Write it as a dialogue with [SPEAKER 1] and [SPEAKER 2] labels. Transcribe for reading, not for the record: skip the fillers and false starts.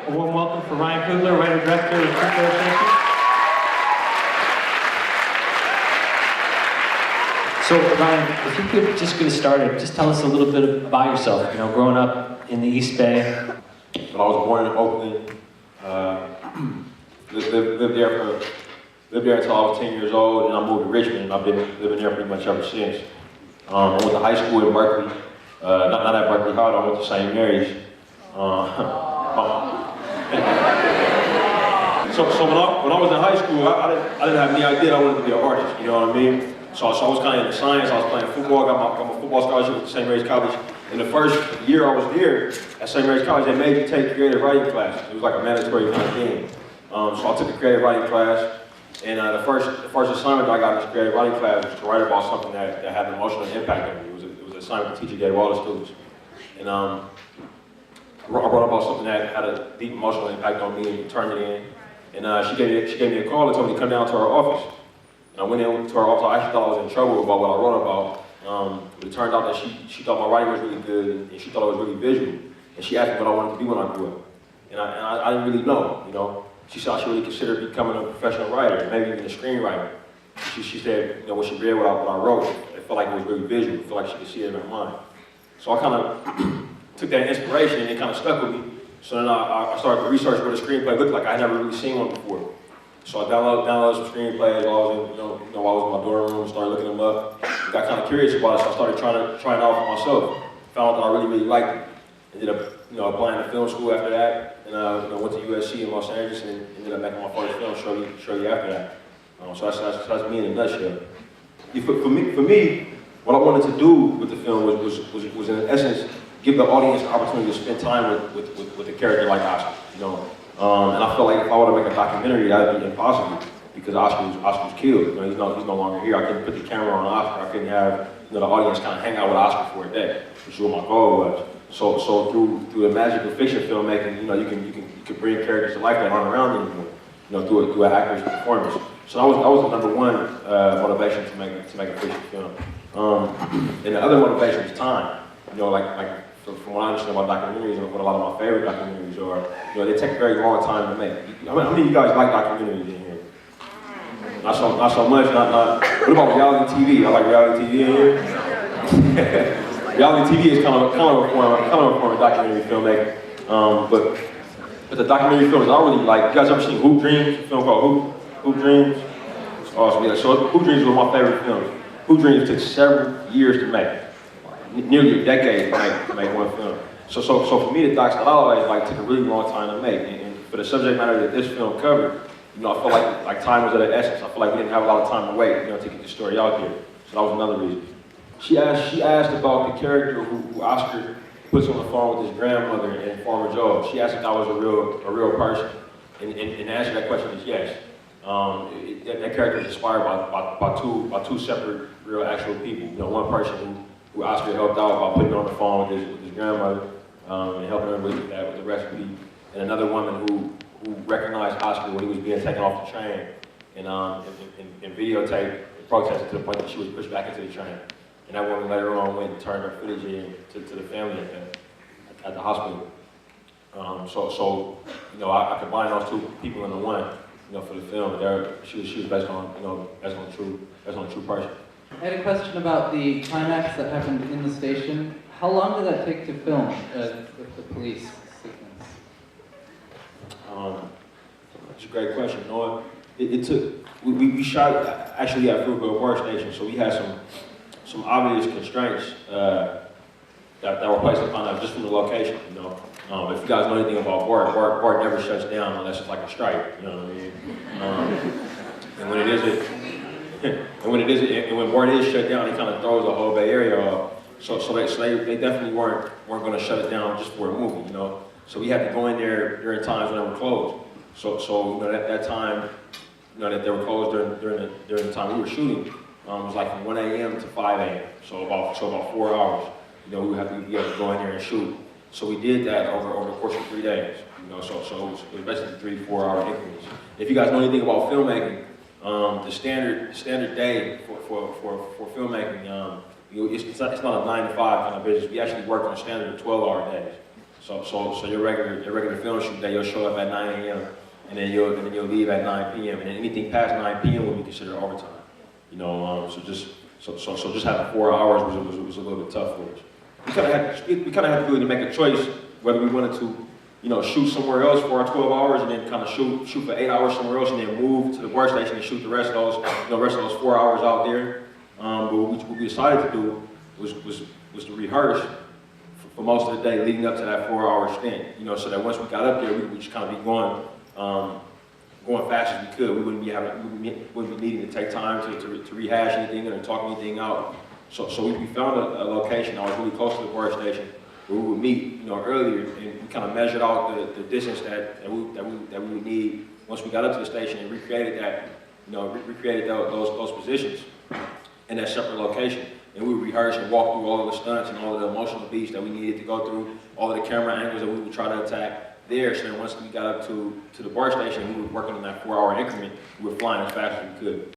[SPEAKER 1] A warm welcome for Ryan Coogler, writer-director of Coogler Fruitvale. So Ryan, if you could just get us started, just tell us a little bit about yourself. You know, growing up in the East Bay.
[SPEAKER 2] When I was born in Oakland, lived there until I was 10 years old, and I moved to Richmond, and I've been living there pretty much ever since. I went to high school in Berkeley, not at Berkeley High, I went to St. Mary's. So when I was in high school, I didn't have any idea I wanted to be an artist, you know what I mean? So I was kind of into science, I was playing football, got my football scholarship at St. Mary's College. In the first year I was there at St. Mary's College, they made you take creative writing class. It was like a mandatory kind of thing. So I took a creative writing class, and the first assignment that I got in this creative writing class was to write about something that had an emotional impact on me. It was an assignment the teacher gave all the students. And I wrote about something that had a deep emotional impact on me and turned it in. And she gave me a call and told me to come down to her office. And I went in to her office. I actually thought I was in trouble about what I wrote about. But it turned out that she thought my writing was really good, and she thought it was really visual. And she asked me what I wanted to be when I grew up. And I didn't really know, you know. She said I should really consider becoming a professional writer, maybe even a screenwriter. She said, you know, when she read what I wrote, it felt like it was really visual. It felt like she could see it in her mind. So I kind of took that inspiration and it kind of stuck with me. So then I started to research what a screenplay looked like. I had never really seen one before. So I downloaded some screenplays while I was in, while I was in my dorm room, started looking them up. Got kind of curious about it, so I started trying it out for myself. Found out that I really liked it. Ended up, applying to film school after that, and went to USC in Los Angeles, and ended up making my first film shortly after that. So that's me in a nutshell. For me, what I wanted to do with the film was in essence give the audience an opportunity to spend time with a character like Oscar, and I felt like if I were to make a documentary, that would be impossible because Oscar was killed. He's no longer here. I couldn't put the camera on Oscar. I couldn't have the audience kind of hang out with Oscar for a day, which is what my goal was. So through the magic of fiction filmmaking, you can bring characters to life that aren't around anymore, through an actor's performance. So that was the number one motivation to make a fiction film. And the other motivation is time. From what I understand about documentaries and what a lot of my favorite documentaries are, they take a very long time to make. How many of you guys like documentaries in here? Not so much. What about reality TV? I like reality TV in here. Reality TV is kind of a form of documentary filmmaking. But the documentary films I really like. You guys ever seen Hoop Dreams? A film called Hoop Dreams? Awesome. Yeah. So Hoop Dreams was my favorite film. Hoop Dreams took several years to make. Nearly a decade to make one film. So for me, the docs that I always took a really long time to make. And for the subject matter that this film covered, I felt like time was of the essence. I felt like we didn't have a lot of time to wait, to get the story out there. So that was another reason. She asked about the character who Oscar puts on the phone with his grandmother and Farmer Joe. She asked if that was a real person. And the answer to that question is yes. That character is inspired by two separate real actual people. One person who Oscar helped out by putting on the phone with his grandmother and helping her with the recipe, and another woman who recognized Oscar when he was being taken off the train and videotaped and protested to the point that she was pushed back into the train. And that woman later on went and turned her footage in to the family at the hospital. I combined those two people into one, for the film. She was based on a true person.
[SPEAKER 3] I had a question about the climax that happened in the station. How long did that take to film with the police sequence?
[SPEAKER 2] That's a great question. It took. We shot actually at Fruitvale Station, so we had some obvious constraints that were placed upon us just from the location. If you guys know anything about BART never shuts down unless it's like a strike. You know what I mean? And when BART is shut down, it kind of throws the whole Bay Area off. So they definitely weren't going to shut it down just for a movie. So we had to go in there during times when they were closed. So that time, that they were closed during the time we were shooting, it was like from 1 a.m. to 5 a.m. So about 4 hours. We would have to go in there and shoot. So we did that over the course of 3 days. So it was basically 3 4-hour increments. If you guys know anything about filmmaking, the standard day for filmmaking, it's not a 9 to 5 kind of business. We actually work on standard 12-hour days. So your regular film shoot day, you'll show up at 9 a.m. and then you'll leave at 9 p.m. and then anything past 9 p.m. will be considered overtime. You know, so just having 4 hours was a little bit tough for us. We kind of had to really make a choice whether we wanted to, you know, shoot somewhere else for our 12 hours and then kind of shoot for 8 hours somewhere else and then move to the workstation and shoot the rest of those, you know, rest of those 4 hours out there. But what we decided to do was to rehearse for most of the day leading up to that 4 hour stint. You know, so that once we got up there, we would just kind of be going fast as we could. We wouldn't be needing to take time to rehash anything or talk anything out. So we found a location that was really close to the workstation where we would meet, you know, earlier, and we kind of measured out the distance that we would need once we got up to the station and recreated that, you know, recreated those positions in that separate location. And we would rehearse and walk through all of the stunts and all of the emotional beats that we needed to go through, all of the camera angles that we would try to attack there. So then once we got up to the workstation, we were working on that 4 hour increment. We were flying as fast as we could.